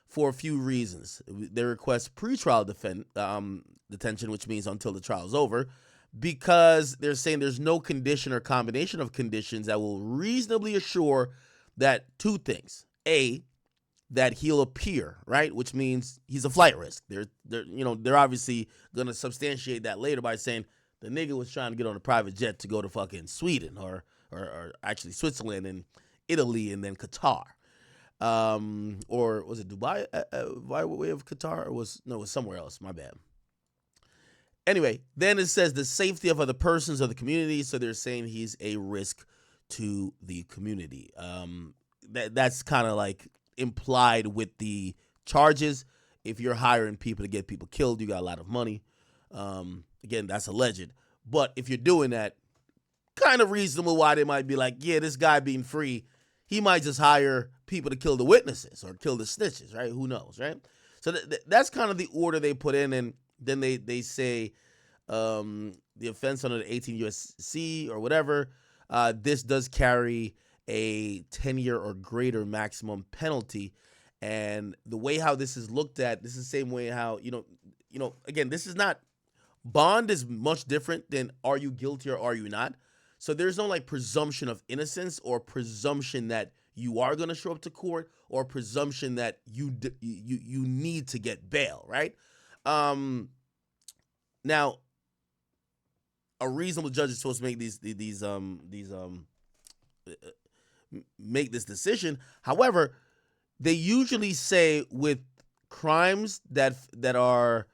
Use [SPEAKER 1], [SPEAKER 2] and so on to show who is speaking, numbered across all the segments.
[SPEAKER 1] for a few reasons. They request pretrial detention, which means until the trial is over, because they're saying there's no condition or combination of conditions that will reasonably assure that two things. A, that he'll appear, right? Which means he's a flight risk. They're obviously gonna substantiate that later by saying the nigga was trying to get on a private jet to go to fucking Sweden or actually Switzerland and Italy and then Qatar. Or was it Dubai by way of Qatar? Or it was somewhere else. My bad. Anyway, then it says the safety of other persons or the community. So they're saying he's a risk to the community. That's kind of like implied with the charges. If you're hiring people to get people killed, you got a lot of money. Again, that's alleged. But if you're doing that, kind of reasonable why they might be like, yeah, this guy being free, he might just hire people to kill the witnesses or kill the snitches, right? Who knows, right? So that's kind of the order they put in, and then they say the offense under the 18 U.S.C. or whatever, this does carry a 10-year or greater maximum penalty. And the way how this is looked at, this is the same way how, again, this is not, bond is much different than are you guilty or are you not. So there's no like presumption of innocence or presumption that you are going to show up to court or presumption that you need to get bail, right? Now, a reasonable judge is supposed to make make this decision. However, they usually say with crimes that are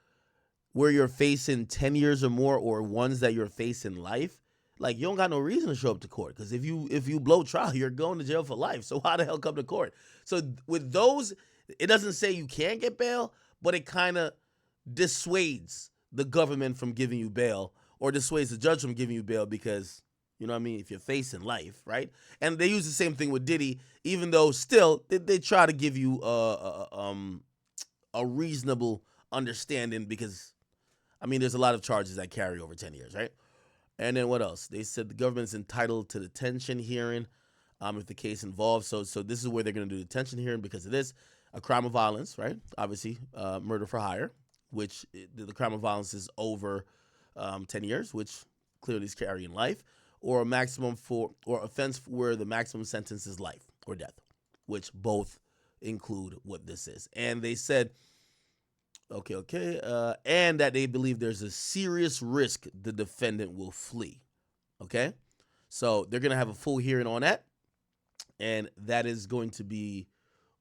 [SPEAKER 1] where you're facing 10 years or more, or ones that you're facing life, like you don't got no reason to show up to court, because if you blow trial, you're going to jail for life. So why the hell come to court? So with those, it doesn't say you can't get bail, but it kind of dissuades the government from giving you bail, or dissuades the judge from giving you bail, because you know what I mean, if you're facing life, right? And they use the same thing with Diddy, even though still they try to give you a reasonable understanding, because I mean there's a lot of charges that carry over 10 years, right? And then what else? They said the government's entitled to detention hearing if the case involves. So this is where they're going to do detention hearing because of this. A crime of violence, right? Obviously, murder for hire, which the crime of violence is over 10 years, which clearly is carrying life, or offense where the maximum sentence is life or death, which both include what this is. And they said, and that they believe there's a serious risk the defendant will flee. Okay, so they're gonna have a full hearing on that, and that is going to be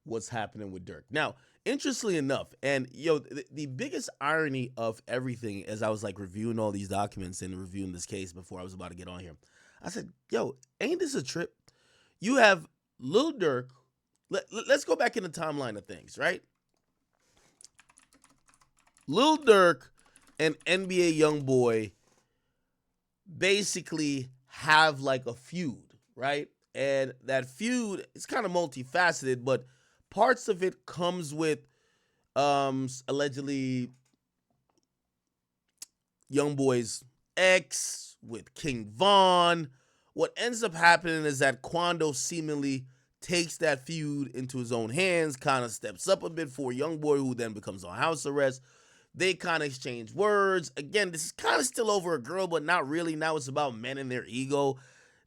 [SPEAKER 1] what's happening with Durk. Now, interestingly enough, and the biggest irony of everything, as I was like reviewing all these documents and reviewing this case before I was about to get on here, I said, ain't this a trip? You have Lil Durk. Let's go back in the timeline of things, right? Lil Durk and NBA Youngboy basically have like a feud, right? And that feud is kind of multifaceted, but parts of it comes with allegedly Youngboy's ex with King Von. What ends up happening is that Quando seemingly takes that feud into his own hands, kind of steps up a bit for Youngboy, who then becomes on house arrest. They kind of exchange words. Again, this is kind of still over a girl, but not really. Now it's about men and their ego.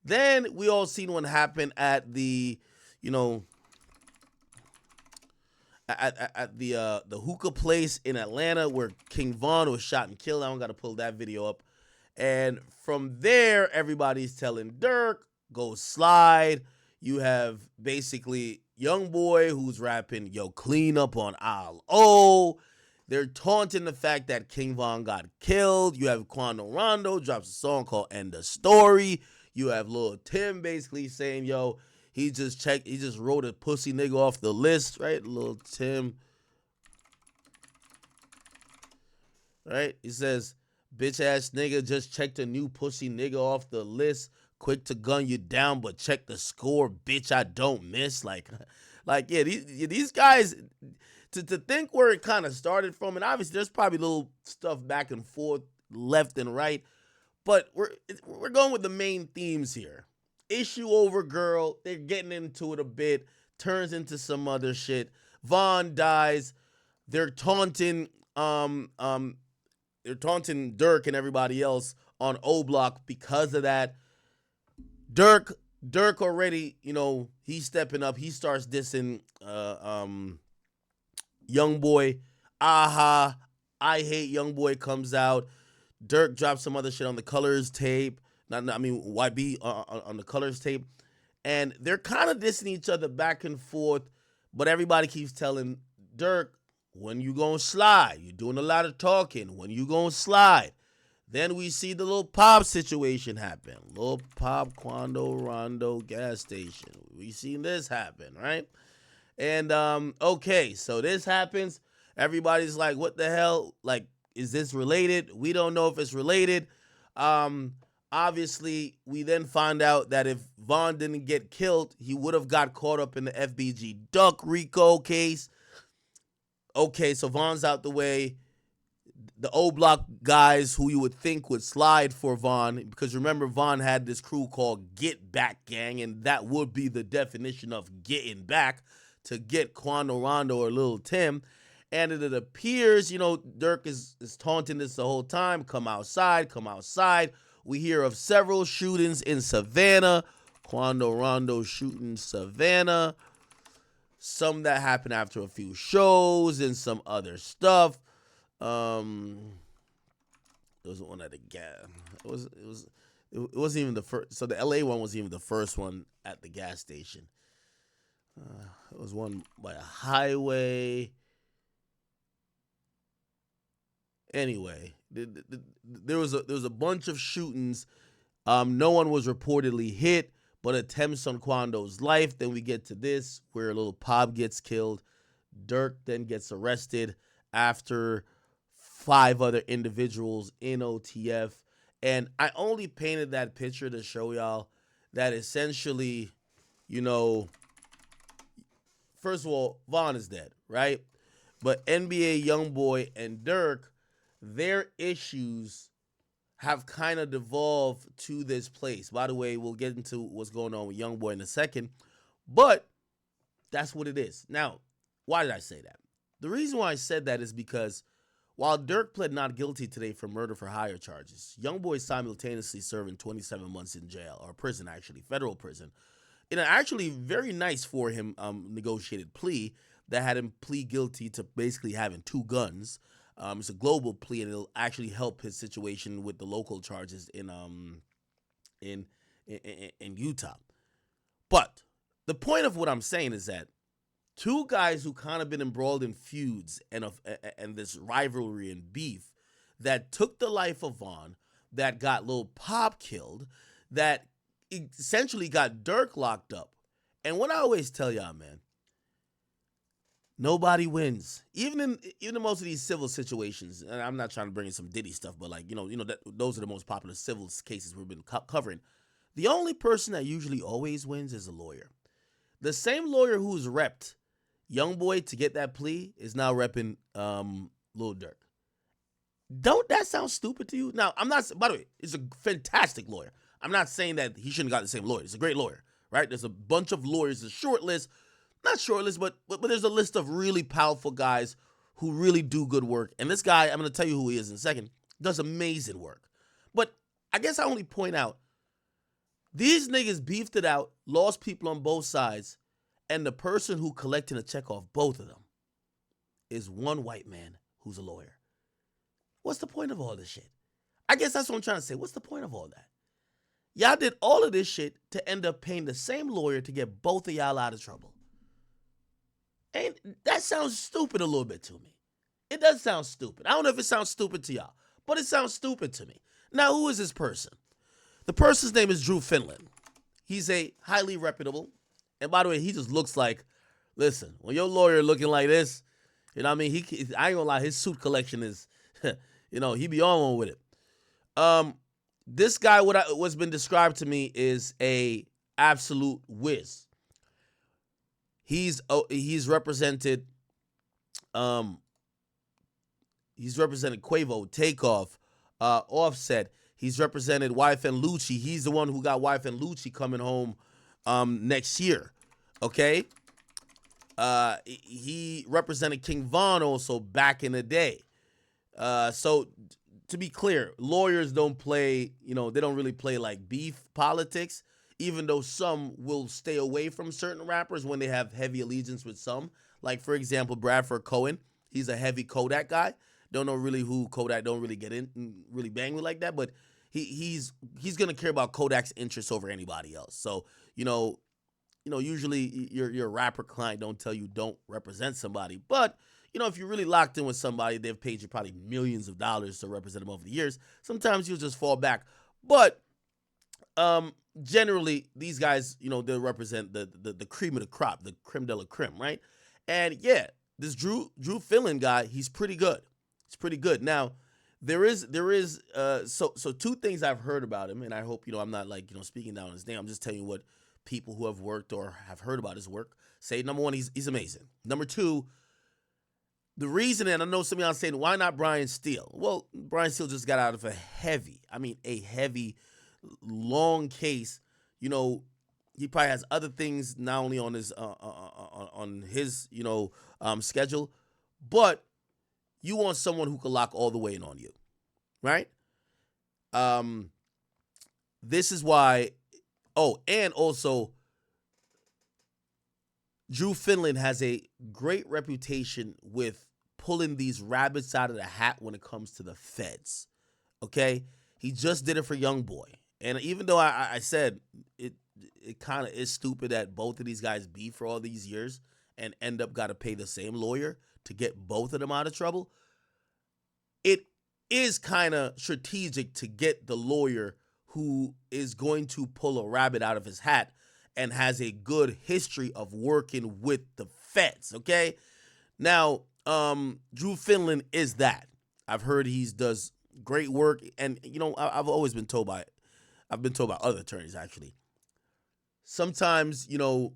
[SPEAKER 1] Then we all seen what happened at the, at the hookah place in Atlanta where King Von was shot and killed. I don't got to pull that video up. And from there, everybody's telling Durk, go slide. You have basically Youngboy who's rapping, yo, clean up on Al O. They're taunting the fact that King Von got killed. You have Quando Rondo drops a song called End of Story. You have Lil Tim basically saying, yo, he just wrote a pussy nigga off the list, right? Lil Tim. Right? He says, bitch ass nigga just checked a new pussy nigga off the list. Quick to gun you down, but check the score, bitch, I don't miss. Like yeah, these guys, to think where it kind of started from, and obviously there's probably little stuff back and forth, left and right, but we're going with the main themes here. Issue over girl, they're getting into it a bit, turns into some other shit, Von dies. They're taunting Durk and everybody else on O Block because of that. Durk already, he's stepping up. He starts dissing Youngboy. Aha, I hate Youngboy comes out. Durk drops some other shit on the Colors tape. YB on the Colors tape. And they're kind of dissing each other back and forth, but everybody keeps telling Durk, when you gonna slide? You're doing a lot of talking. When you gonna slide? Then we see the Lil Pop situation happen. Lil Pop, Quando, Rondo, gas station. We seen this happen, right? And, okay, so this happens. Everybody's like, what the hell? Like, is this related? We don't know if it's related. Obviously, we then find out that if Von didn't get killed, he would have got caught up in the FBG Duck Rico case. Okay, so Von's out the way. The O Block guys who you would think would slide for Von, because remember, Von had this crew called Get Back Gang, and that would be the definition of getting back, to get Quando Rondo or Lil Tim. And it appears, Durk is taunting this the whole time. Come outside, come outside. We hear of several shootings in Savannah. Quando Rondo shooting Savannah. Some that happened after a few shows and some other stuff. There was one at the gas. It wasn't even the first. So the LA one wasn't even the first one at the gas station. It was one by a highway. Anyway, there was a bunch of shootings. No one was reportedly hit, but attempts on Quando's life. Then we get to this, where Lil Pop gets killed. Durk then gets arrested after 5 other individuals in OTF. And I only painted that picture to show y'all that essentially, first of all, Von is dead, right? But NBA Youngboy and Durk, their issues have kind of devolved to this place. By the way, we'll get into what's going on with Youngboy in a second, but that's what it is. Now, why did I say that? The reason why I said that is because while Durk pled not guilty today for murder for hire charges, Youngboy is simultaneously serving 27 months in jail, or prison actually, federal prison, in an actually very nice for him negotiated plea that had him plead guilty to basically having 2 guns. It's a global plea, and it'll actually help his situation with the local charges in Utah. But the point of what I'm saying is that 2 guys who kind of been embroiled in feuds and this rivalry and beef that took the life of Von, that got Lil Pop killed, that essentially got Durk locked up. And what I always tell y'all, man, nobody wins. Even in most of these civil situations, and I'm not trying to bring in some Diddy stuff, but those are the most popular civil cases we've been covering. The only person that usually always wins is a lawyer. The same lawyer who's repped Youngboy to get that plea is now repping Lil Durk. Don't that sound stupid to you? Now, I'm not, by the way, he's a fantastic lawyer. I'm not saying that he shouldn't have got the same lawyer. He's a great lawyer, right? There's a bunch of lawyers, a short list, not short list, but there's a list of really powerful guys who really do good work. And this guy, I'm going to tell you who he is in a second, does amazing work. But I guess I only point out, these niggas beefed it out, lost people on both sides, and the person who collecting a check off both of them is one white man who's a lawyer. What's the point of all this shit? I guess that's what I'm trying to say. What's the point of all that? Y'all did all of this shit to end up paying the same lawyer to get both of y'all out of trouble. And that sounds stupid a little bit to me. It does sound stupid. I don't know if it sounds stupid to y'all, but it sounds stupid to me. Now, who is this person? The person's name is Drew Finland. He's a highly reputable, and by the way, he just looks like, listen, when your lawyer looking like this, you know what I mean? I ain't gonna lie, his suit collection is, he be on one with it. This guy, what's been described to me is a absolute whiz. He's represented Quavo, Takeoff, Offset. He's represented Wife and Lucci. He's the one who got Wife and Lucci coming home next year. Okay? He represented King Von also back in the day. So to be clear, lawyers don't play, they don't really play like beef politics, even though some will stay away from certain rappers when they have heavy allegiance with some. Like, for example, Bradford Cohen, he's a heavy Kodak guy. Don't know really who Kodak don't really get in and really bang with like that, but he's gonna care about Kodak's interests over anybody else. So, usually your rapper client don't tell you don't represent somebody, but if you're really locked in with somebody, they've paid you probably millions of dollars to represent them over the years. Sometimes you'll just fall back, but generally these guys, they represent the cream of the crop, the creme de la creme, right? And yeah, this Drew Finland guy, he's pretty good. It's pretty good. Now, there is so two things I've heard about him, and I hope I'm not like speaking down his name. I'm just telling you what people who have worked or have heard about his work say. Number one, he's amazing. Number two, the reason, and I know some of y'all saying, why not Brian Steele? Well, Brian Steele just got out of a heavy, long case. He probably has other things not only on his schedule, but you want someone who can lock all the way in on you, right? This is why. Oh, and also, Drew Finland has a great reputation with pulling these rabbits out of the hat when it comes to the feds. Okay? He just did it for Youngboy. And even though I said it kind of is stupid that both of these guys beef for all these years and end up got to pay the same lawyer to get both of them out of trouble, it is kind of strategic to get the lawyer who is going to pull a rabbit out of his hat and has a good history of working with the feds, okay? Now, Drew Finland is that. I've heard he does great work, and I've always been told by other attorneys actually. Sometimes, your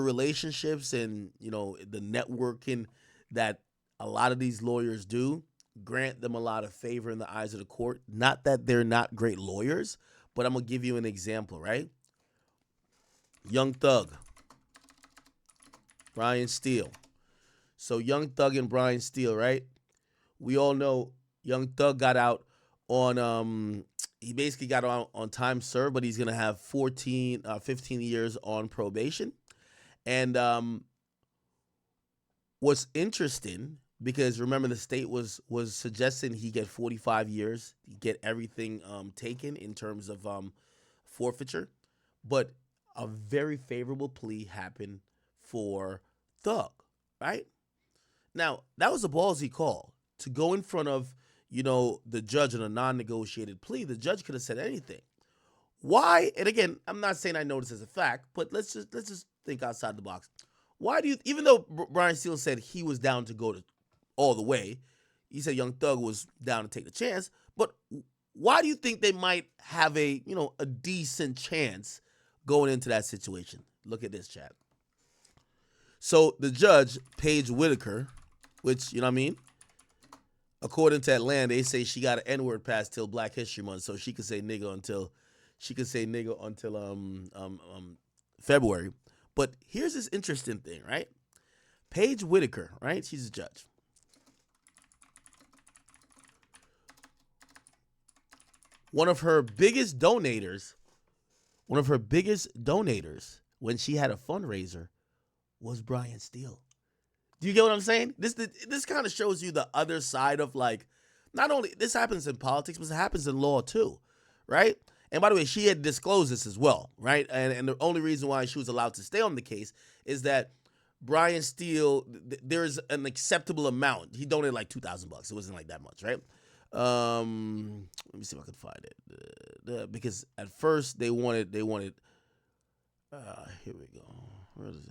[SPEAKER 1] relationships and, the networking that a lot of these lawyers do grant them a lot of favor in the eyes of the court. Not that they're not great lawyers, but I'm going to give you an example, right? Young Thug, Brian Steele. So Young Thug and Brian Steele, right? We all know Young Thug got out on he basically got out on time served, but he's going to have 15 years on probation. And what's interesting, because remember the state was suggesting he get 45 years, he get everything taken in terms of forfeiture, but a very favorable plea happened for Thug, right? Now, that was a ballsy call to go in front of, the judge on a non-negotiated plea. The judge could have said anything. Why? And again, I'm not saying I know this as a fact, but let's just think outside the box. Why do you, even though Brian Steele said he was down to go to all the way, he said Young Thug was down to take the chance, but why do you think they might have a decent chance going into that situation? Look at this, chat. So the judge, Paige Whitaker, which, according to Atlanta, they say she got an N-word pass till Black History Month, so she could say nigga until February. But here's this interesting thing, right? Paige Whitaker, right? She's a judge. One of her biggest donators when she had a fundraiser was Brian Steele. Do you get what I'm saying? This kind of shows you the other side of, like, not only this happens in politics, but it happens in law too, right? And by the way, she had disclosed this as well, right? And the only reason why she was allowed to stay on the case is that Brian Steele, there's an acceptable amount. He donated like $2,000. It wasn't like that much, right? Let me see if I can find it. Because at first they wanted. Here we go. Where is it?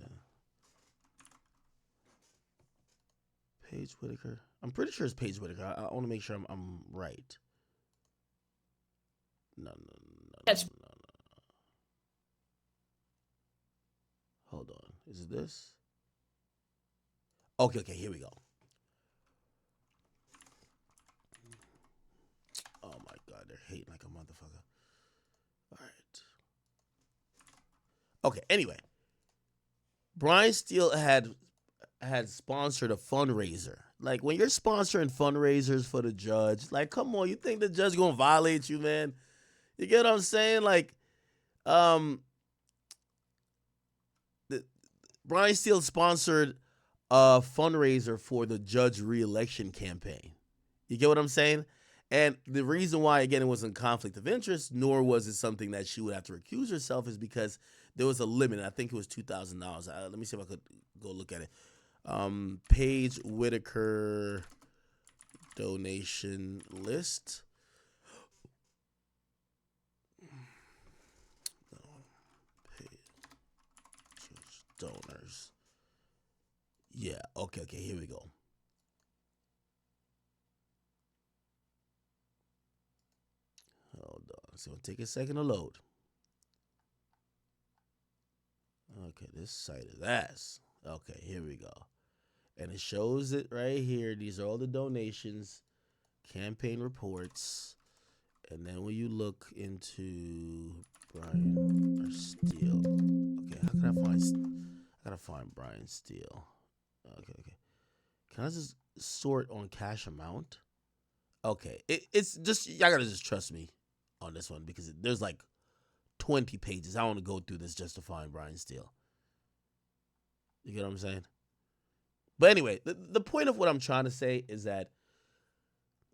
[SPEAKER 1] Paige Whitaker. I'm pretty sure it's Paige Whitaker. I want to make sure I'm right. No. Hold on. Is it this? Okay, here we go. Oh my God, they're hating like a motherfucker. All right. Okay, anyway. Brian Steele had sponsored a fundraiser. Like when you're sponsoring fundraisers for the judge, like come on, you think the judge gonna violate you, man? You get what I'm saying? Like, um, the, Brian Steele sponsored a fundraiser for the judge reelection campaign. You get what I'm saying? And the reason why, again, it wasn't conflict of interest, nor was it something that she would have to recuse herself, is because there was a limit. I think it was $2,000. Let me see if I could go look at it. Paige Whitaker donation list. Donors. Yeah, okay, here we go. Hold on. It's going to take a second to load. Okay, this site is ass. Okay, here we go. And it shows it right here. These are all the donations, campaign reports. And then when you look into Brian Steele. Okay, how can I find... I gotta find Brian Steele. Okay. Can I just sort on cash amount? Okay, it's just... Y'all gotta just trust me on this one because there's like 20 pages. I want to go through this just to find Brian Steele. You get what I'm saying? But anyway, the point of what I'm trying to say is that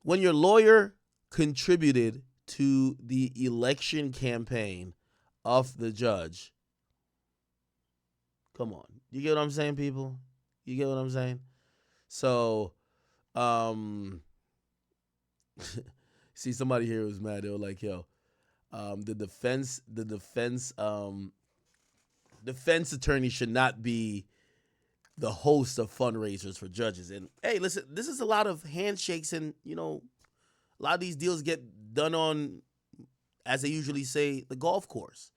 [SPEAKER 1] when your lawyer contributed to the election campaign of the judge, come on. You get what I'm saying, people? You get what I'm saying? So, see, somebody here was mad. They were like, yo, the defense attorney should not be the host of fundraisers for judges. And hey, listen, this is a lot of handshakes, and a lot of these deals get done on, as they usually say, the golf course.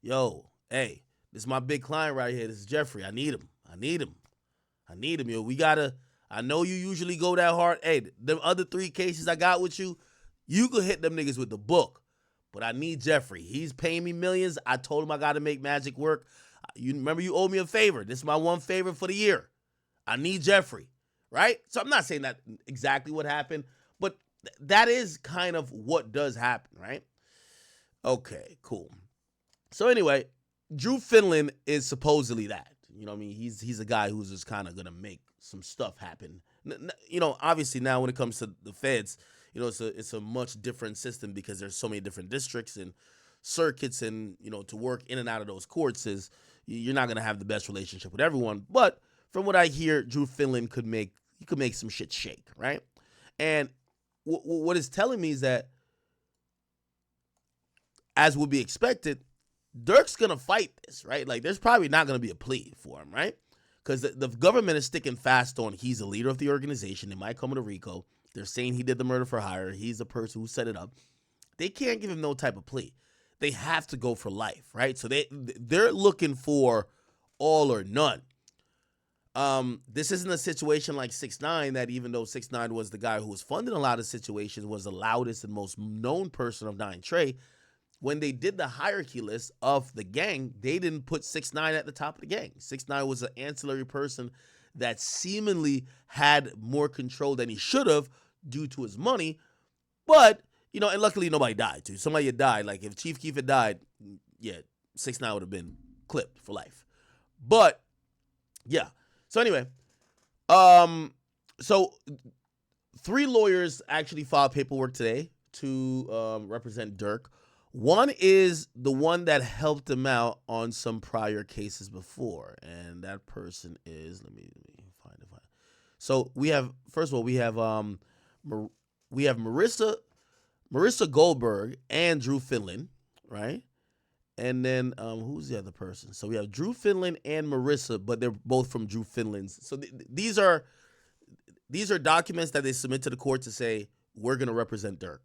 [SPEAKER 1] Yo, hey, this is my big client right here. This is Jeffrey. I need him. Yo, I know you usually go that hard. Hey, the other 3 cases I got with you, you could hit them niggas with the book. But I need Jeffrey. He's paying me millions. I told him I got to make magic work. You remember you owe me a favor. This is my one favor for the year. I need Jeffrey, right? So I'm not saying that exactly what happened, but that is kind of what does happen, right? Okay, cool. So anyway, Drew Finland is supposedly that. You know what I mean? He's a guy who's just kind of going to make some stuff happen. Obviously now when it comes to the feds, it's a much different system because there's so many different districts and circuits, and to work in and out of those courts you're not gonna have the best relationship with everyone. But from what I hear, Drew Finland could make some shit shake, right? And what it's telling me is that, as would be expected, Durk's gonna fight this, right? Like there's probably not gonna be a plea for him, right? Because the government is sticking fast on he's the leader of the organization. They might come to RICO. They're saying he did the murder for hire. He's the person who set it up. They can't give him no type of plea. They have to go for life, right? So they're looking for all or none. This isn't a situation like 6ix9ine, that even though 6ix9ine was the guy who was funding a lot of situations, was the loudest and most known person of 9 Trey, when they did the hierarchy list of the gang, they didn't put 6ix9ine at the top of the gang. 6ix9ine was an ancillary person that seemingly had more control than he should have due to his money, but and luckily nobody died too. Somebody had died. Like if Chief Keef had died, yeah, 6ix9ine would have been clipped for life. But yeah. So anyway, so 3 lawyers actually filed paperwork today to represent Durk. One is the one that helped him out on some prior cases before, and that person is let me find it. So we have, first of all, we have Marissa Goldberg and Drew Finland, right? And then who's the other person? So we have Drew Finland and Marissa, but they're both from Drew Finland's. So these are documents that they submit to the court to say we're going to represent Durk.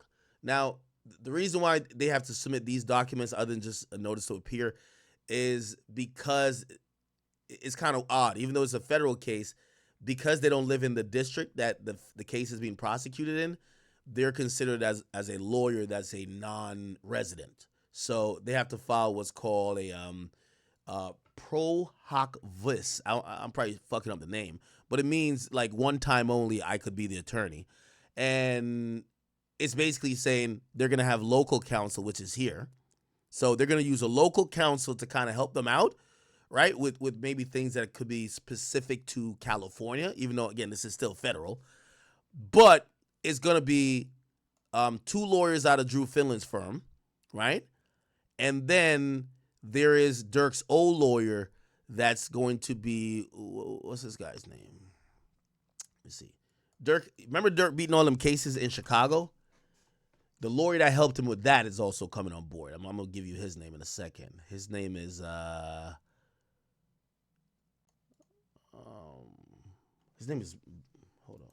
[SPEAKER 1] Now, the reason why they have to submit these documents, other than just a notice to appear, is because it's kind of odd. Even though it's a federal case, because they don't live in the district that the case is being prosecuted in, they're considered as a lawyer that's a non-resident. So they have to file what's called Pro hoc vis. I'm probably fucking up the name, but it means like one time only I could be the attorney. And it's basically saying they're going to have local counsel, which is here. So they're going to use a local counsel to kind of help them out, right? With maybe things that could be specific to California, even though, again, this is still federal. But it's going to be two lawyers out of Drew Finland's firm, right? And then there is Durk's old lawyer that's going to be, what's this guy's name? Let's see. Durk, remember Durk beating all them cases in Chicago? The lawyer that helped him with that is also coming on board. I'm going to give you his name in a second. His name is, hold on.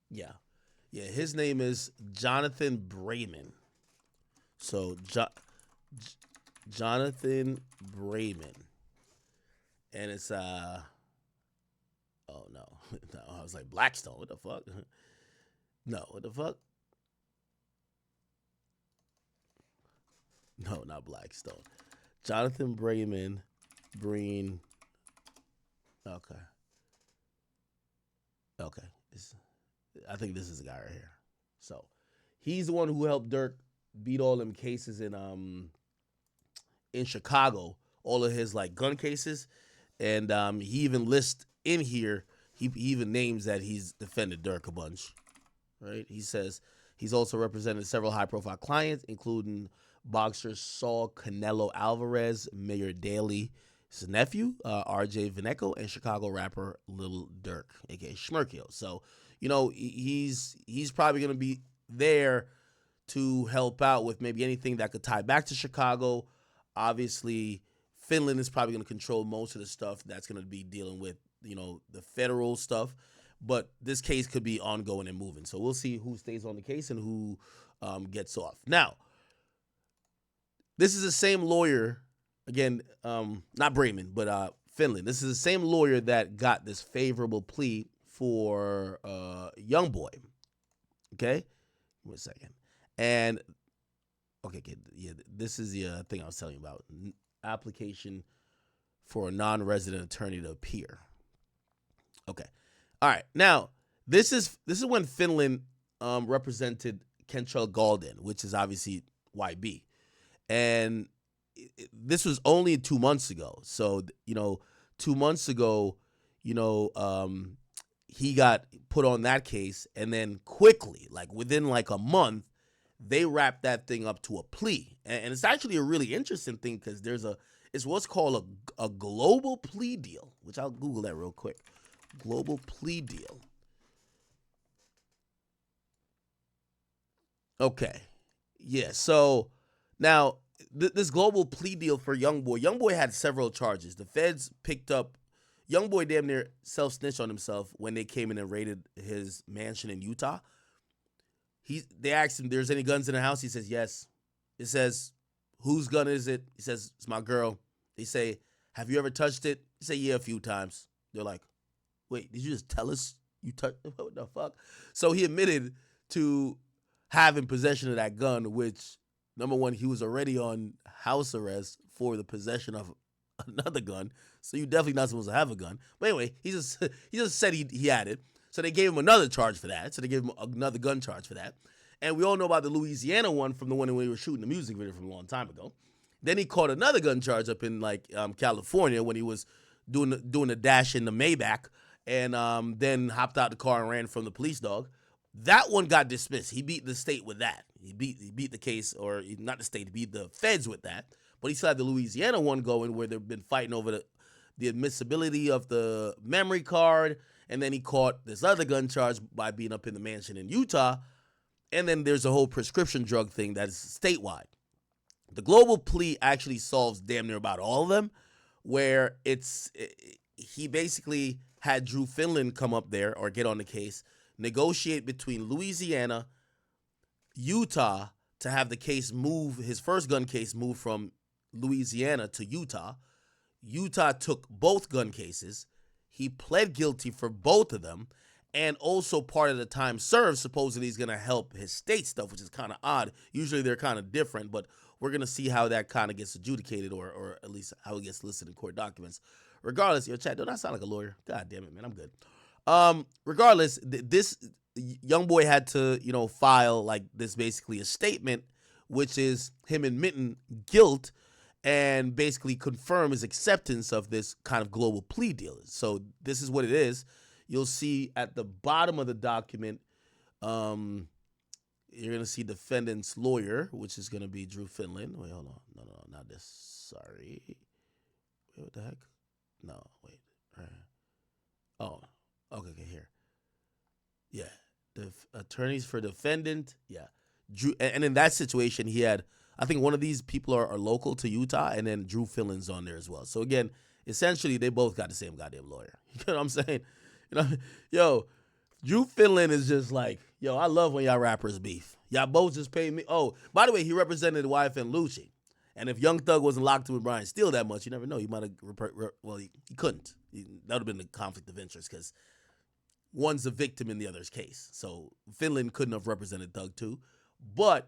[SPEAKER 1] Yeah. Yeah, his name is Jonathan Brayman. So, Jonathan Brayman. And it's, oh no. No, I was like, Blackstone. What the fuck? No, what the fuck? No, not Blackstone. Jonathan Brayman. Breen. Okay. Okay. I think this is the guy right here. So he's the one who helped Durk beat all them cases in Chicago, all of his like gun cases, and he even lists in here. He even names that he's defended Durk a bunch, right? He says he's also represented several high-profile clients, including boxer Saul Canelo Alvarez, Mayor Daley, his nephew, R.J. Veneco, and Chicago rapper Lil Durk, aka Schmirkio. So, you know, he's probably going to be there to help out with maybe anything that could tie back to Chicago. Obviously, Finland is probably going to control most of the stuff that's going to be dealing with, you know, the federal stuff. But this case could be ongoing and moving. So we'll see who stays on the case and who gets off. Now, this is the same lawyer, again, not Brayman, but Finland. This is the same lawyer that got this favorable plea for Youngboy. Okay? Wait a second. And, okay, yeah, this is the thing I was telling you about. Application for a non-resident attorney to appear. Okay. All right. Now, this is when Finland represented Kentrell Galden, which is obviously YB. And this was only 2 months ago. So, you know, 2 months ago, you know, he got put on that case, and then quickly, like within like a month, they wrapped that thing up to a plea. And it's actually a really interesting thing because it's what's called a global plea deal, which I'll Google that real quick. Global plea deal. Okay. Yeah, so now this global plea deal for Youngboy had several charges. The feds picked up Youngboy damn near self-snitched on himself when they came in and raided his mansion in Utah. They asked him, "There's any guns in the house?" He says, "Yes." It says, "Whose gun is it?" He says, "It's my girl." They say, "Have you ever touched it?" He say, "Yeah, a few times." They're like, "Wait, did you just tell us you touched it? What the fuck?" So he admitted to having possession of that gun, which, number one, he was already on house arrest for the possession of another gun. So you definitely not supposed to have a gun. But anyway, he just said he had it. So they gave him another charge for that. So they gave him another gun charge for that. And we all know about the Louisiana one from the one when he was shooting the music video from a long time ago. Then he caught another gun charge up in like California when he was doing a dash in the Maybach, and then hopped out the car and ran from the police dog. That one got dismissed. He beat the state with that. He beat the case, or not the state, he beat the feds with that. But he still had the Louisiana one going where they've been fighting over the admissibility of the memory card. And then he caught this other gun charge by being up in the mansion in Utah. And then there's a whole prescription drug thing that is statewide. The global plea actually solves damn near about all of them, where he basically had Drew Finland come up there or get on the case, negotiate between Louisiana, Utah to have the case move, his first gun case move from Louisiana to Utah. Utah took both gun cases. He pled guilty for both of them. And also part of the time served supposedly is going to help his state stuff, which is kind of odd. Usually they're kind of different, but we're going to see how that kind of gets adjudicated, or at least how it gets listed in court documents. Regardless, yo, Chad, don't I sound like a lawyer? God damn it, man, I'm good. Regardless, this Youngboy had to, file like this basically a statement, which is him admitting guilt and basically confirm his acceptance of this kind of global plea deal. So this is what it is. You'll see at the bottom of the document, you're going to see defendant's lawyer, which is going to be Drew Finland. Wait, hold on. No, not this. Sorry. Wait, what the heck? No, wait. Right. Oh, okay, here. Yeah. The attorneys for defendant. Yeah. Drew, and in that situation, he had, I think one of these people are local to Utah, and then Drew Finland's on there as well. So again, essentially, they both got the same goddamn lawyer. You know what I'm saying? Yo, Drew Finland is just like, yo, I love when y'all rappers beef. Y'all both just pay me. Oh, by the way, he represented YFN Lucci. And if Young Thug wasn't locked in with Brian Steele that much, you never know. He might have, he couldn't. That would have been a conflict of interest because one's a victim in the other's case. So Finland couldn't have represented Thug too. But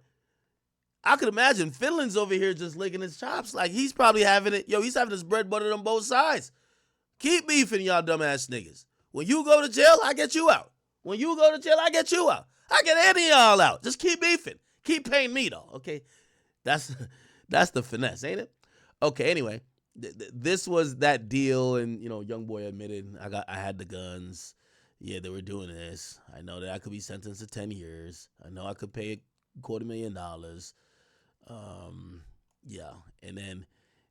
[SPEAKER 1] I could imagine Finland's over here just licking his chops. Like he's probably having it. Yo, he's having his bread buttered on both sides. Keep beefing, y'all dumbass niggas. When you go to jail, I get you out. When you go to jail, I get you out. I get any of y'all out. Just keep beefing. Keep paying me, though, okay? That's the finesse, ain't it? Okay, anyway, this was that deal, and, Youngboy admitted, I had the guns. Yeah, they were doing this. I know that I could be sentenced to 10 years. I know I could pay $250,000. Yeah, and then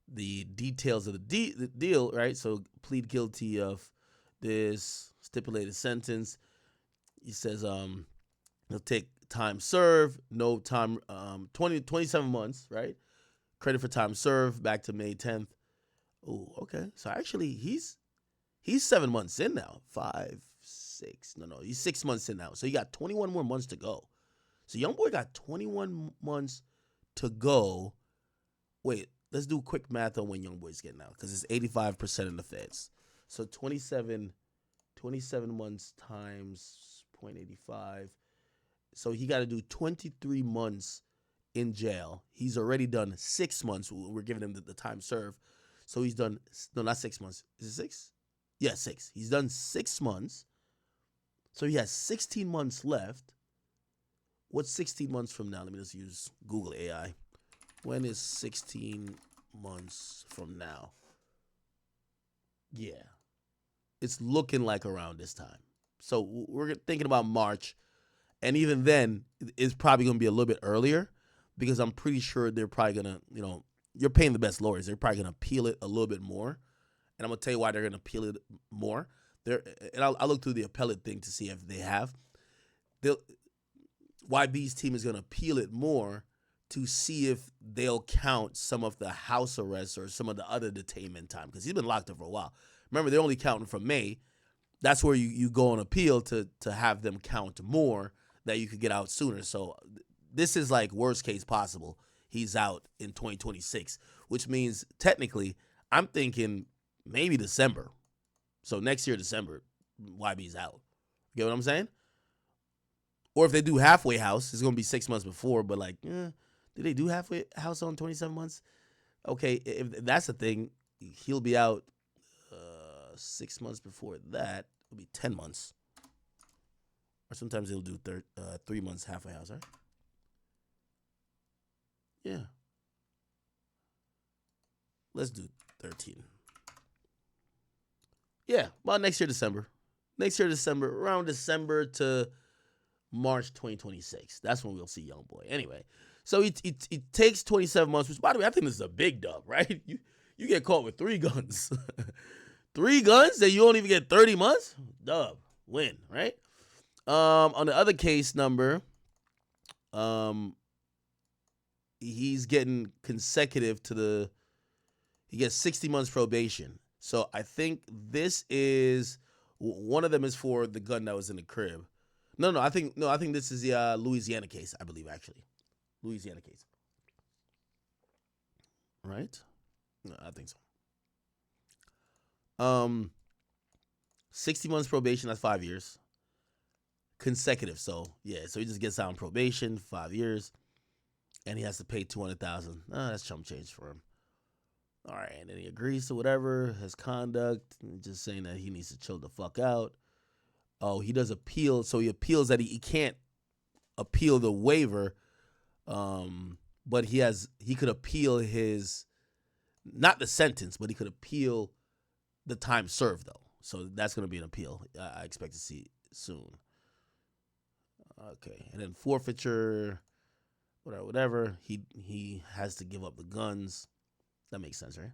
[SPEAKER 1] the details of the deal, right? So plead guilty of this stipulated sentence. He says he'll take time served, no time, 27 months, right? Credit for time served back to May 10th. Oh, okay. So actually he's 7 months in now. 5, 6. No, he's 6 months in now. So he got 21 more months to go. So Youngboy got 21 months to go. Wait, let's do quick math on when Youngboy's getting out, because it's 85% in the feds. So 27 months times 0.85. So he got to do 23 months in jail. He's already done 6 months. We're giving him the time served. So he's done, no, not 6 months. Is it 6? Yeah, 6. He's done 6 months. So he has 16 months left. What's 16 months from now? Let me just use Google AI. When is 16 months from now? Yeah. It's looking like around this time. So we're thinking about March. And even then, it's probably going to be a little bit earlier, because I'm pretty sure they're probably going to, you're paying the best lawyers. They're probably going to appeal it a little bit more. And I'm going to tell you why they're going to appeal it more. And I'll look through the appellate thing to see if they have. YB's team is going to appeal it more to see if they'll count some of the house arrests or some of the other detainment time, because he's been locked up for a while. Remember, they're only counting from May. That's where you go on appeal to have them count more, that you could get out sooner. So this is like worst case possible. He's out in 2026, which means technically I'm thinking maybe December. So next year, December, YB's out. You get what I'm saying? Or if they do halfway house, it's going to be 6 months before, but like, do they do halfway house on 27 months? Okay, if that's the thing, he'll be out 6 months before that. It'll be 10 months. Or sometimes they'll do 3 months halfway house, right? Yeah. Let's do 13. Yeah, about next year, December. Around December to March 2026. That's when we'll see Youngboy. Anyway, so it takes 27 months, which, by the way, I think this is a big dub, right? You get caught with 3 guns. 3 guns that you don't even get 30 months? Dub. Win, right? On the other case number, he's getting consecutive to he gets 60 months probation. So I think this is, one of them is for the gun that was in the crib. No, I think this is the Louisiana case, I believe, actually. Louisiana case. Right? No, I think so. 60 months probation, that's 5 years. consecutive. So yeah, so he just gets out on probation, 5 years, and he has to pay 200,000. That's chump change for him. All right, and then he agrees to whatever his conduct, just saying that he needs to chill the fuck out. Oh, he does appeal, so he appeals that he can't appeal the waiver, but he could appeal his, not the sentence, but he could appeal the time served though. So that's gonna be an appeal. I expect to see soon. Okay, and then forfeiture, whatever. He has to give up the guns. That makes sense, right?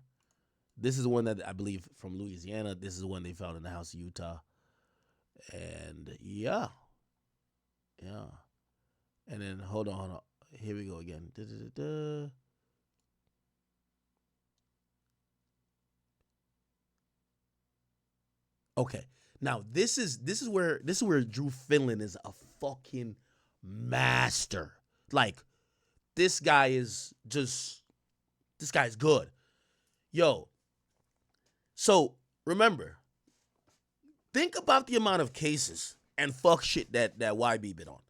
[SPEAKER 1] This is the one that I believe from Louisiana. This is the one they found in the house of Utah. And yeah. And then hold on. Here we go again. Okay. Now this is where Drew Finland is a fucking master. Like, this guy is good. Yo. So remember, think about the amount of cases and fuck shit that YB been on.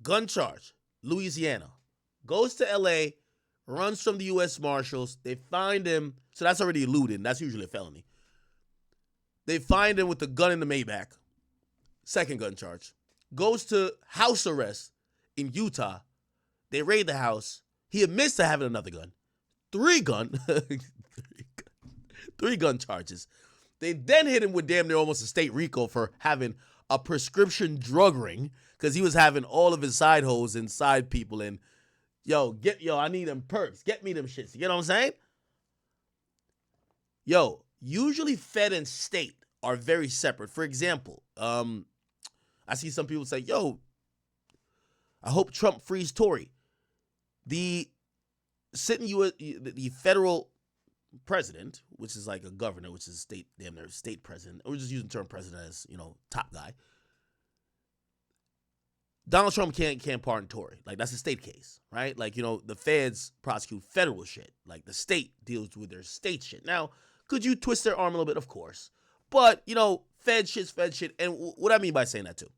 [SPEAKER 1] Gun charge, Louisiana. Goes to LA, runs from the U.S. Marshals. They find him. So that's already eluding. That's usually a felony. They find him with the gun in the Maybach. Second gun charge. Goes to house arrest in Utah. They raid the house. He admits to having another gun. Three gun charges. They then hit him with damn near almost a state RICO for having a prescription drug ring, because he was having all of his side hoes and side people and I need them perks. Get me them shits. You get what I'm saying? Usually Fed and state are very separate. For example, I see some people say, I hope Trump frees Tory. The federal president, which is like a governor, which is state president. We're just using the term president as, top guy. Donald Trump can't pardon Tory. Like, that's a state case, right? Like, the feds prosecute federal shit. Like, the state deals with their state shit. Now, could you twist their arm a little bit? Of course. But, fed shit. And what I mean by saying that too,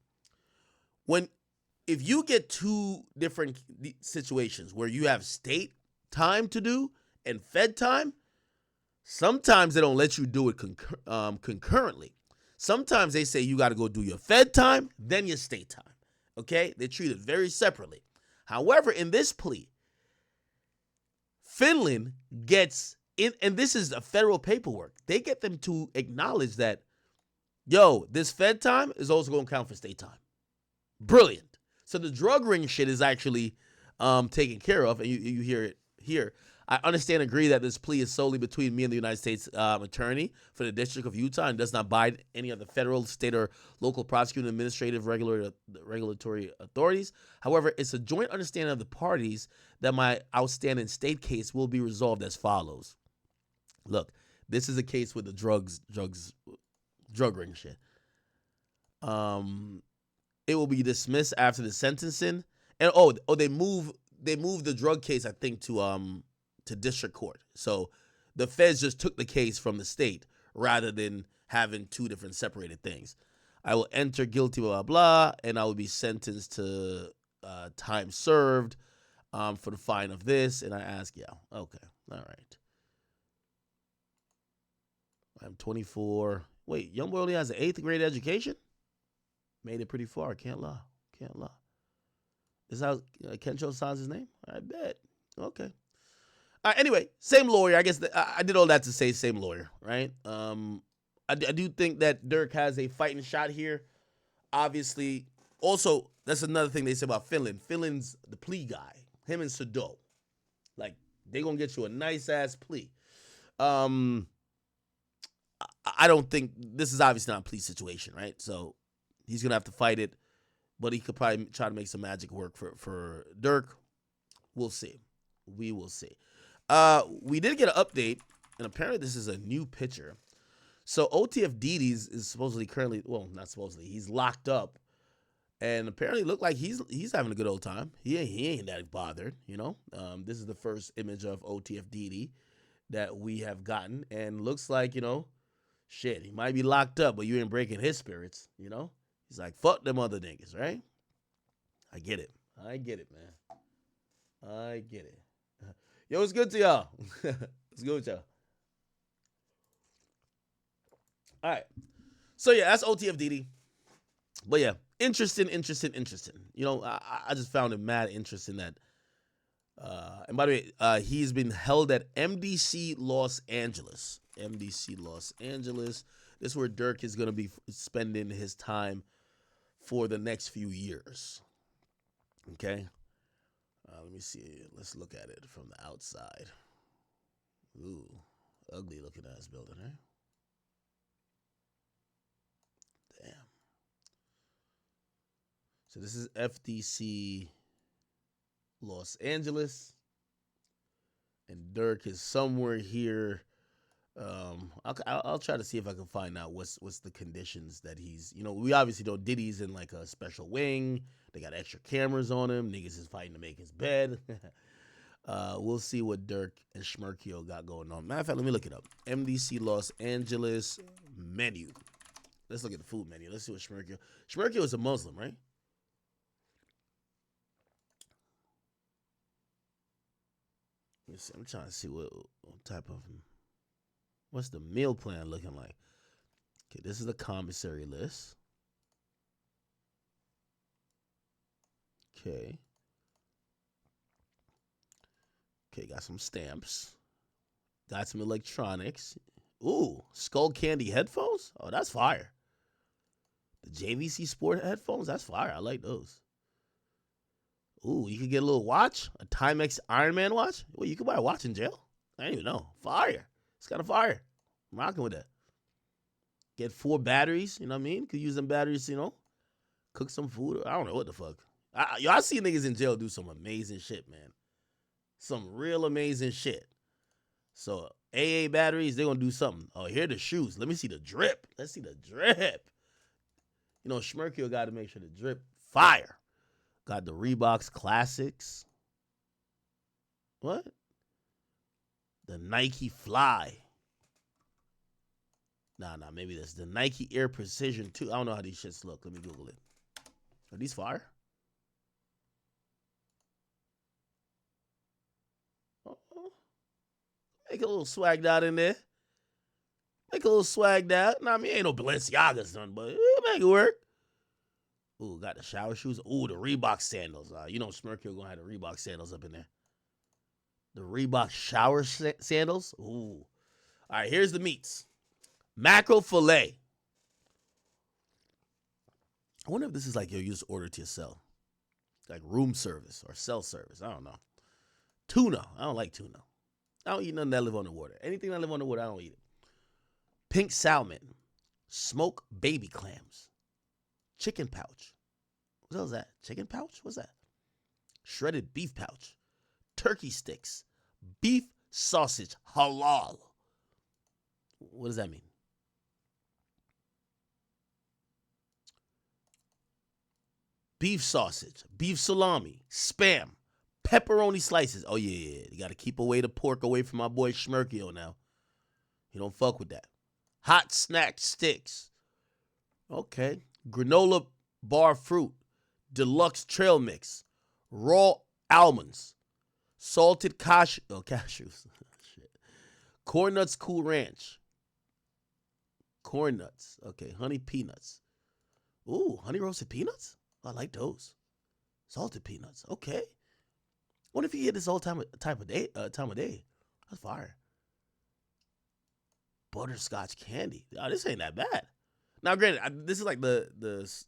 [SPEAKER 1] if you get two different situations where you have state time to do and fed time, sometimes they don't let you do it concurrently. Sometimes they say you got to go do your fed time, then your state time. Okay? They treat it very separately. However, in this plea, Finland gets in, and this is a federal paperwork. They get them to acknowledge that, this fed time is also going to count for state time. Brilliant. So the drug ring shit is actually taken care of, and you hear it here. I understand and agree that this plea is solely between me and the United States attorney for the District of Utah and does not bind any of the federal, state, or local prosecuting, administrative, regulatory authorities. However, it's a joint understanding of the parties that my outstanding state case will be resolved as follows. Look, this is a case with the drug ring shit. It will be dismissed after the sentencing, and they move the drug case, I think, to district court. So the feds just took the case from the state rather than having two different separated things. I will enter guilty, blah, blah, blah, and I will be sentenced to time served for the fine of this. And I ask, okay, all right. I'm 24. Wait, Youngboy only has an 8th grade education? Made it pretty far. Can't lie. Is how Ken Cho signs his name? I bet. Okay. Anyway, same lawyer. I guess I did all that to say same lawyer, right? I do think that Durk has a fighting shot here. Obviously, also, that's another thing they say about Finland. Finland's the plea guy. Him and Sado. Like, they going to get you a nice-ass plea. I don't think, this is obviously not a plea situation, right? So, he's going to have to fight it, but he could probably try to make some magic work for Durk. We'll see. We will see. We did get an update, and apparently this is a new picture. So OTF Didi's is supposedly currently, well, not supposedly, he's locked up, and apparently look like he's having a good old time. He ain't that bothered, This is the first image of OTF Didi that we have gotten, and looks like, shit, he might be locked up, but you ain't breaking his spirits, He He's like, fuck them other niggas, right? I get it. I get it, man. I get it. Yo, what's good to y'all? What's good with y'all? All right. So yeah, that's OTFDD. But yeah, interesting. You know, I just found it mad interesting that. And by the way, he's been held at MDC Los Angeles. MDC Los Angeles. This is where Durk is going to be spending his time for the next few years. Okay. Let me see. Let's look at it from the outside. Ooh, ugly looking ass building, eh? Damn. So this is FDC Los Angeles, and Durk is somewhere here. I'll try to see if I can find out what's the conditions that he's. You know, we obviously know Diddy's in like a special wing. They got extra cameras on him. Niggas is fighting to make his bed. We'll see what Durk and Schmerkio got going on. Matter of fact, let me look it up. MDC Los Angeles menu. Let's look at the food menu. Let's see what Schmerkio. Schmerkio is a Muslim, right? Let me see. I'm trying to see what type of. What's the meal plan looking like? Okay, this is the commissary list. Okay. Okay, got some stamps. Got some electronics. Ooh, Skull Candy headphones? Oh, that's fire. The JVC Sport headphones? That's fire. I like those. Ooh, you could get a little watch? A Timex Iron Man watch? Well, you could buy a watch in jail? I didn't even know. Fire. It's kind of fire. I'm rocking with that. Get 4 batteries, you know what I mean? Could use them batteries, you know? Cook some food. I don't know what the fuck. I see niggas in jail do some amazing shit, man. Some real amazing shit. So AA batteries, they're gonna do something. Oh, here are the shoes. Let me see the drip. Let's see the drip. You know, Schmerkio got to make sure the drip fire. Got the Reeboks Classics. What? The Nike Fly. Nah, maybe that's the Nike Air Precision 2. I don't know how these shits look. Let me Google it. Are these fire? Uh-oh. Make a little swagged out in there. Make a little swagged out. Nah, I mean, ain't no Balenciagas done, but make it work. Ooh, got the shower shoes. Ooh, the Reebok sandals. You know Smirkio gonna have the Reebok sandals up in there. The Reebok shower sandals. Ooh. All right, here's the meats. Mackerel fillet. I wonder if this is like you just order to yourself. Like room service or cell service. I don't know. Tuna. I don't like tuna. I don't eat nothing that live on the water. Anything that live on the water, I don't eat it. Pink salmon. Smoked baby clams. Chicken pouch. What the hell is that? Chicken pouch? What's that? Shredded beef pouch. Turkey sticks. Beef sausage. Halal. What does that mean? Beef sausage. Beef salami. Spam. Pepperoni slices. Oh, yeah. You got to keep away the pork away from my boy Schmerkio now. You don't fuck with that. Hot snack sticks. Okay. Granola bar fruit. Deluxe trail mix. Raw almonds. Salted cashews. Shit. Corn nuts cool ranch. Corn nuts. Okay. Honey peanuts. Ooh, honey roasted peanuts? I like those. Salted peanuts. Okay. What if you get this all time of day? That's fire. Butterscotch candy. Oh, this ain't that bad. Now, granted, this is like this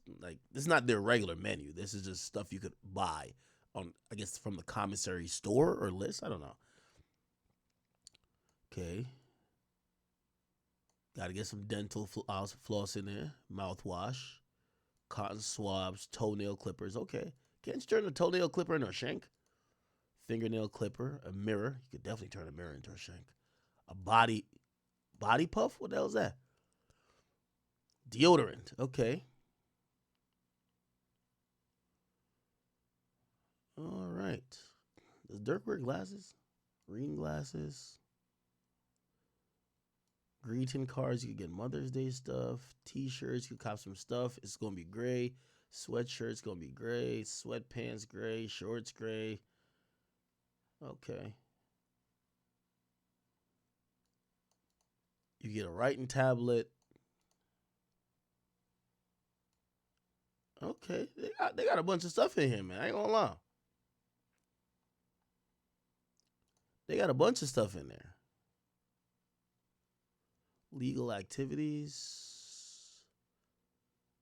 [SPEAKER 1] is not their regular menu. This is just stuff you could buy on, I guess, from the commissary store or list. I don't know. Okay. Got to get some dental floss in there. Mouthwash. Cotton swabs. Toenail clippers. Okay. Can't you turn a toenail clipper into a shank? Fingernail clipper. A mirror. You could definitely turn a mirror into a shank. A body puff? What the hell is that? Deodorant. Okay. All right. Does Durk wear glasses? Reading glasses. Greeting cards. You can get Mother's Day stuff. T-shirts. You can cop some stuff. It's going to be gray. Sweatshirts going to be gray. Sweatpants gray. Shorts gray. Okay. You get a writing tablet. Okay. They got a bunch of stuff in here, man. I ain't going to lie. They got a bunch of stuff in there. Legal activities.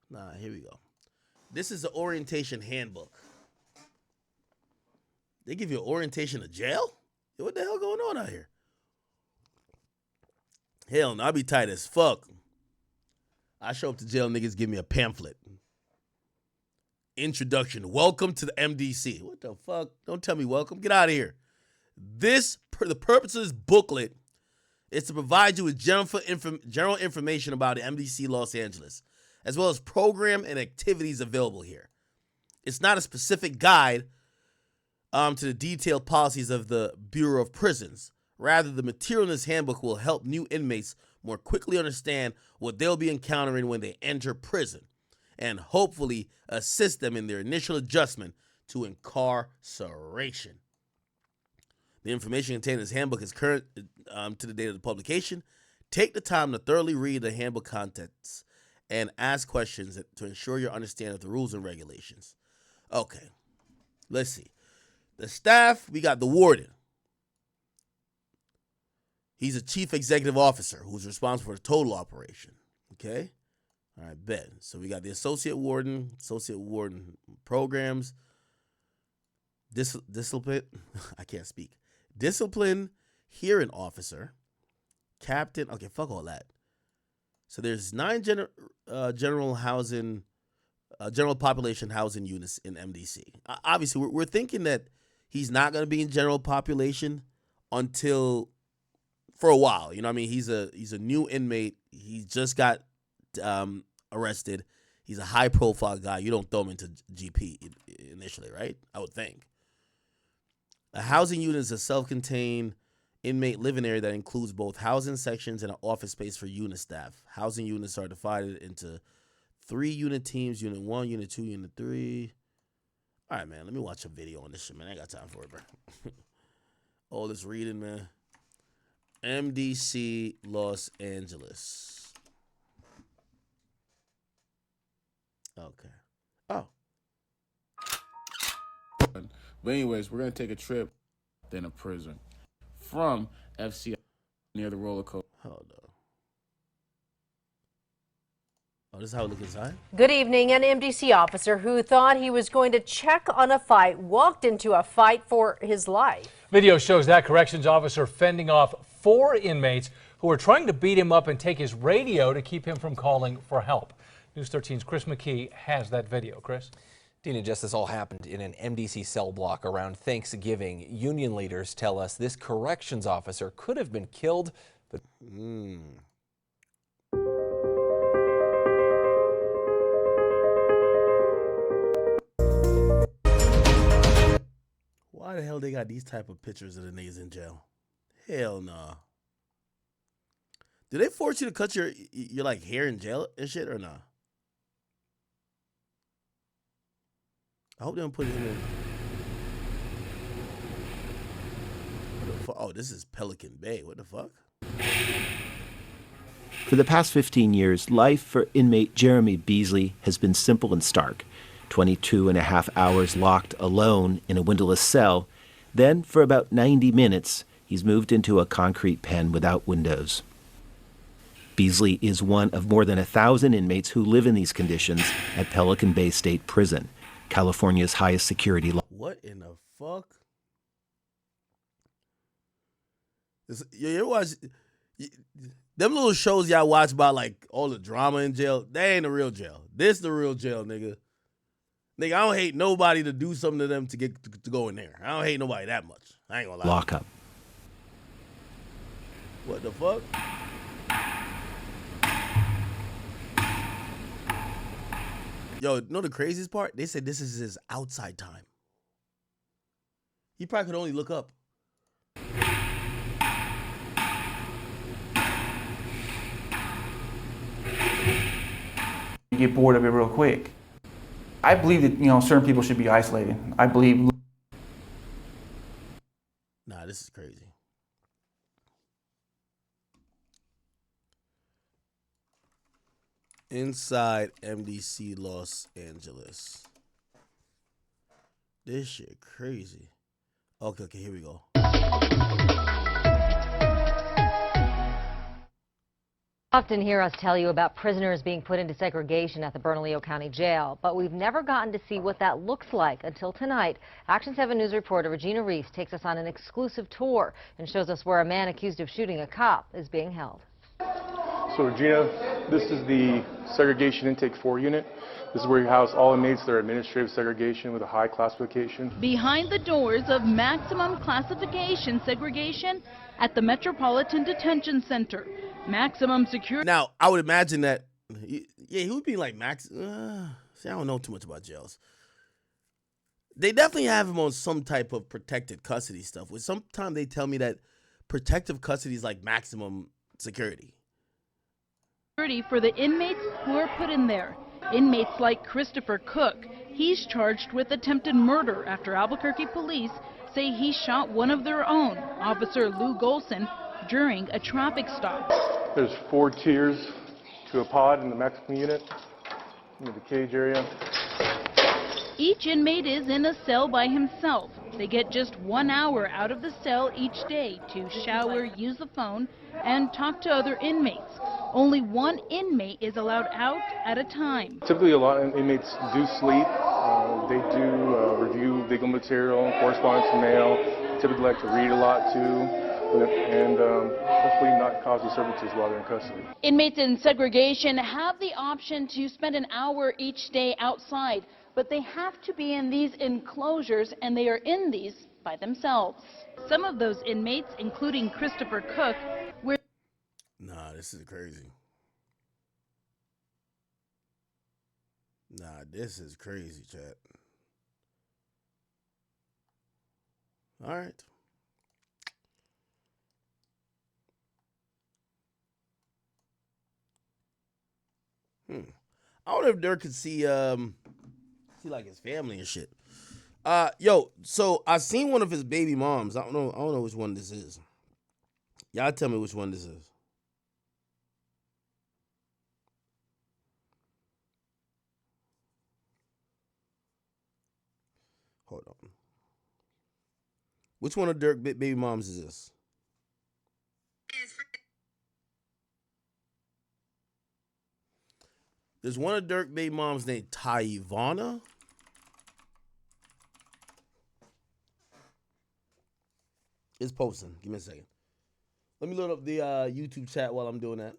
[SPEAKER 1] Nah, here we go. This is the orientation handbook. They give you an orientation of jail? What the hell going on out here? Hell no, I be tight as fuck. I show up to jail, niggas give me a pamphlet. Introduction. Welcome to the MDC. What the fuck? Don't tell me welcome. Get out of here. The purpose of this booklet is to provide you with general information about the MDC Los Angeles, as well as program and activities available here. It's not a specific guide to the detailed policies of the Bureau of Prisons. Rather, the material in this handbook will help new inmates more quickly understand what they'll be encountering when they enter prison, and hopefully assist them in their initial adjustment to incarceration. The information contained in this handbook is current to the date of the publication. Take the time to thoroughly read the handbook contents and ask questions to ensure your understanding of the rules and regulations. Okay, let's see. The staff, we got the warden. He's a chief executive officer who's responsible for the total operation. Okay? All right, bet. So we got the associate warden programs, discipline, I can't speak. Discipline hearing officer, captain. Okay, fuck all that. So there's 9 general population housing units in MDC. Obviously, we're thinking that he's not going to be in general population until for a while. You know what I mean? He's a new inmate. He just got arrested. He's a high profile guy. You don't throw him into GP initially, right? I would think. A housing unit is a self-contained inmate living area that includes both housing sections and an office space for unit staff. Housing units are divided into 3 unit teams: Unit 1, Unit 2, Unit 3. All right, man, let me watch a video on this shit, man. I ain't got time for it, bro. All this reading, man. MDC Los Angeles. Okay. Oh.
[SPEAKER 2] But anyways, we're going to take a trip in a prison from FCI near the roller coaster.
[SPEAKER 1] Hold on. Oh, this is how it looks inside?
[SPEAKER 3] Good evening. An MDC officer who thought he was going to check on a fight walked into a fight for his life.
[SPEAKER 4] Video shows that corrections officer fending off 4 inmates who were trying to beat him up and take his radio to keep him from calling for help. News 13's Chris McKee has that video. Chris?
[SPEAKER 5] Dina, just this all happened in an MDC cell block around Thanksgiving. Union leaders tell us this corrections officer could have been killed, but
[SPEAKER 1] Why the hell they got these type of pictures of the niggas in jail? Hell nah. Do they force you to cut your like hair in jail and shit or nah? I hope they don't put it in. Oh, this is Pelican Bay. What the fuck?
[SPEAKER 6] For the past 15 years, life for inmate Jeremy Beasley has been simple and stark. 22 and a half hours locked alone in a windowless cell. Then, for about 90 minutes, he's moved into a concrete pen without windows. Beasley is one of more than 1,000 inmates who live in these conditions at Pelican Bay State Prison, California's highest security law.
[SPEAKER 1] What in the fuck? You ever watch them little shows y'all watch about like all the drama in jail? They ain't the real jail. This the real jail, nigga. Nigga, I don't hate nobody to do something to them to get to go in there. I don't hate nobody that much. I ain't gonna lie.
[SPEAKER 6] Lockup.
[SPEAKER 1] What the fuck? Yo, know the craziest part? They said this is his outside time. He probably could only look up.
[SPEAKER 7] You get bored of it real quick. I believe that, you know, certain people should be isolated. I believe.
[SPEAKER 1] Nah, this is crazy. Inside MDC Los Angeles. This shit crazy. Okay, here we go.
[SPEAKER 8] Often hear us tell you about prisoners being put into segregation at the Bernalillo County Jail, but we've never gotten to see what that looks like until tonight. Action 7 News reporter Regina Reese takes us on an exclusive tour and shows us where a man accused of shooting a cop is being held.
[SPEAKER 9] So Regina, this is the Segregation Intake 4 unit. This is where you house all inmates that are administrative segregation with a high classification.
[SPEAKER 10] Behind the doors of maximum classification segregation at the Metropolitan Detention Center. Maximum security.
[SPEAKER 1] Now, I would imagine that, yeah, he would be like max. See, I don't know too much about jails. They definitely have him on some type of protected custody stuff. Which sometimes they tell me that protective custody is like maximum security.
[SPEAKER 10] For the inmates who are put in there. Inmates like Christopher Cook. He's charged with attempted murder after Albuquerque police say he shot one of their own, Officer Lou Golson, during a traffic stop.
[SPEAKER 9] There's 4 tiers to a pod in the maximum unit, in the cage area.
[SPEAKER 10] Each inmate is in a cell by himself. They get just 1 hour out of the cell each day to shower, use the phone, and talk to other inmates. Only one inmate is allowed out at a time.
[SPEAKER 9] Typically, a lot of inmates do sleep. They do review legal material, correspondence, mail. Typically like to read a lot too. And hopefully not cause disturbances while they're in custody.
[SPEAKER 10] Inmates in segregation have the option to spend an hour each day outside, but they have to be in these enclosures, and they are in these by themselves. Some of those inmates, including Christopher Cook, were...
[SPEAKER 1] Nah, this is crazy. Nah, this is crazy, chat. All right. I wonder if Durk could see like his family and shit. Yo, so I seen one of his baby moms. I don't know which one this is. Y'all tell me which one this is. Hold on. Which one of Durk baby moms is this? There's one of Durk baby moms named Tyvana. It's posting. Give me a second. Let me load up the YouTube chat while I'm doing that.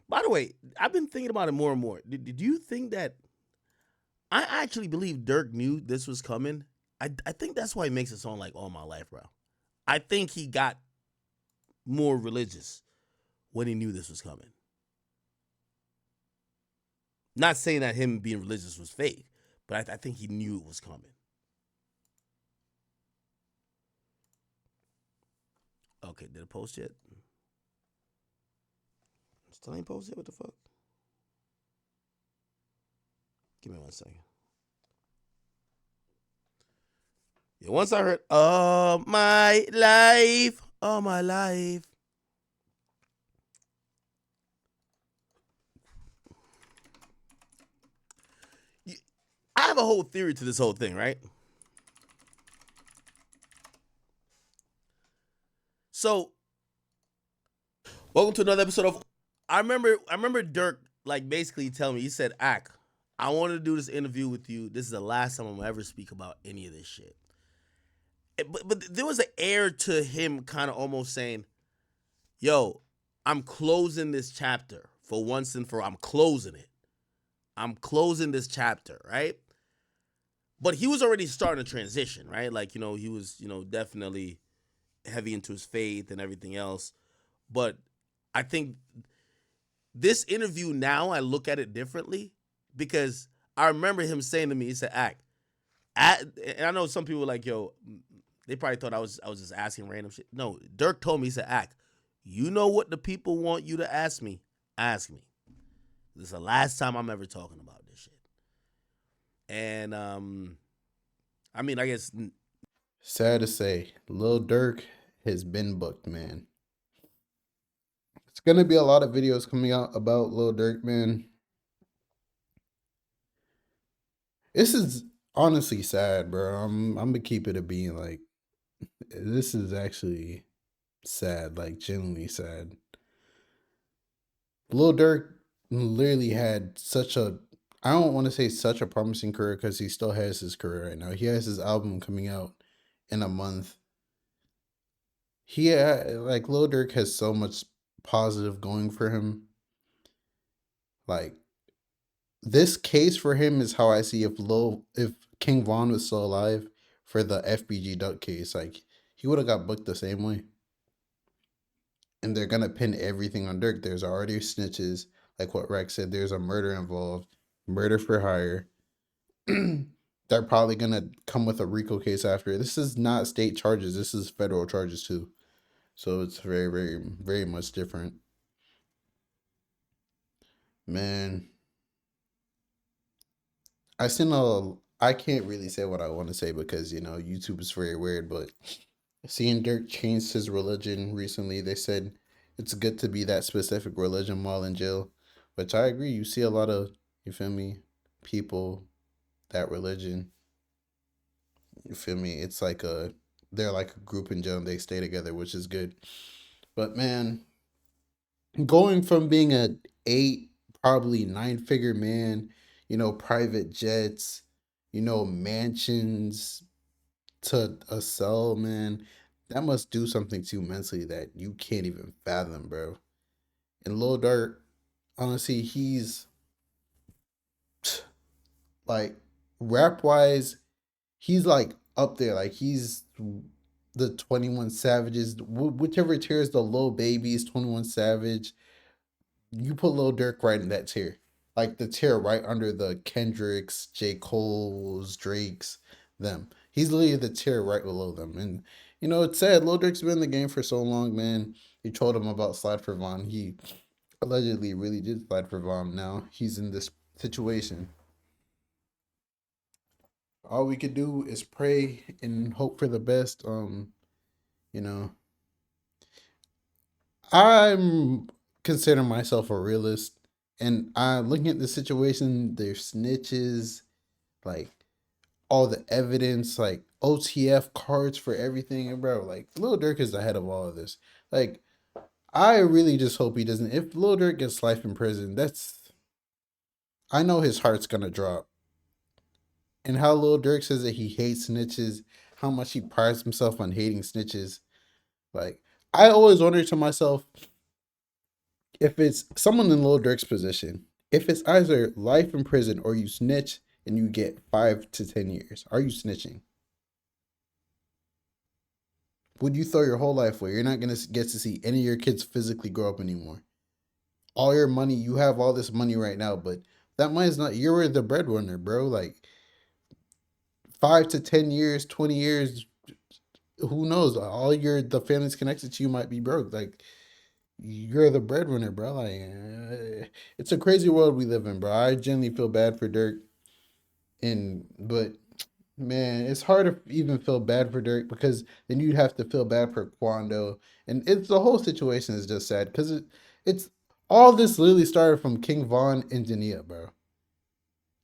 [SPEAKER 1] By the way, I've been thinking about it more and more. Did you think that I actually believe Durk knew this was coming? I think that's why he makes a song like All My Life, bro. I think he got more religious when he knew this was coming. Not saying that him being religious was fake, but I think he knew it was coming. Okay, did it post yet? Still ain't posted? What the fuck? Give me 1 second. Yeah, once I heard all my life, I have a whole theory to this whole thing, right? So, welcome to another episode of. I remember Durk like basically telling me, he said, "Ak, I wanted to do this interview with you. This is the last time I'm gonna ever speak about any of this shit." But there was an air to him kind of almost saying, yo, I'm closing this chapter for once and for all. I'm closing it. I'm closing this chapter, right? But he was already starting to transition, right? Like, he was, definitely heavy into his faith and everything else. But I think this interview now, I look at it differently because I remember him saying to me, he said, and I know some people were like, yo, They probably thought I was just asking random shit. No, Durk told me, he said, "Act, you know what the people want you to ask me? Ask me. This is the last time I'm ever talking about this shit." And I mean, I guess
[SPEAKER 11] Sad to say, Lil Durk has been booked, man. It's gonna be a lot of videos coming out about Lil Durk, man. This is honestly sad, bro. I'm gonna keep it a being. Like, this is actually sad, like genuinely sad. Lil Durk literally had such a, I don't want to say such a promising career because he still has his career right now. He has his album coming out in a month. Like Lil Durk has so much positive going for him. Like, this case for him is how I see if King Von was still alive for the FBG Duck case. Like, he would have got booked the same way. And they're gonna pin everything on Durk. There's already snitches, like what Rex said. There's a murder involved, murder for hire. They're probably gonna come with a RICO case after. This is not state charges. This is federal charges too. So it's very, very, very much different. Man, I can't really say what I want to say because, YouTube is very weird, but seeing Dirk changed his religion recently, they said it's good to be that specific religion while in jail, which I agree. You see a lot of, you feel me, people, that religion, you feel me? It's like they're like a group in jail and they stay together, which is good. But man, going from being a 8, probably 9-figure man, private jets, mansions, to a cell, man, that must do something to you mentally that you can't even fathom, bro. And Lil Durk, honestly, he's like, rap wise, he's like up there. Like, he's the 21 Savages, whichever tier is the Lil Babies, 21 Savage. You put Lil Durk right in that tier. Like, the tier right under the Kendricks, J. Cole's, Drake's, them. He's literally the tier right below them. And, it's sad. Lil Durk's been in the game for so long, man. You told him about Slide for Von. He allegedly really did slide for Von. Now he's in this situation. All we could do is pray and hope for the best. You know, I'm considering myself a realist, and I'm looking at the situation. There's snitches, like all the evidence, like OTF cards for everything, and bro, like Lil Durk is ahead of all of this. Like, I really just hope he doesn't. If Lil Durk gets life in prison, I know his heart's gonna drop. And how Lil Durk says that he hates snitches, how much he prides himself on hating snitches. Like, I always wonder to myself, if it's someone in Lil Durk's position, if it's either life in prison or you snitch and you get 5 to 10 years, are you snitching? Would you throw your whole life away? You're not going to get to see any of your kids physically grow up anymore. All your money, you have all this money right now, but that money is not, you're the breadwinner, bro. Like, 5 to 10 years, 20 years, who knows? The family's connected to you might be broke. Like, you're the breadwinner, bro. Like, it's a crazy world we live in, bro. I genuinely feel bad for Durk. But man, it's hard to even feel bad for Durk because then you'd have to feel bad for Quando. And the whole situation is just sad because it's all this literally started from King Von and Jania, bro.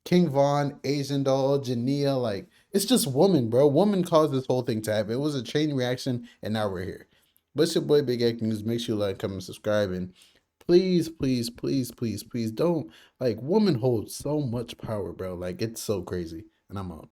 [SPEAKER 11] King Von, Asian Doll, Jania, like, it's just woman, bro. Woman caused this whole thing to happen. It was a chain reaction, and now we're here. But it's your boy Big Egg News. Make sure you like, comment, subscribe, and please, please, please, please, please don't, like, woman holds so much power, bro. Like, it's so crazy. And I'm out.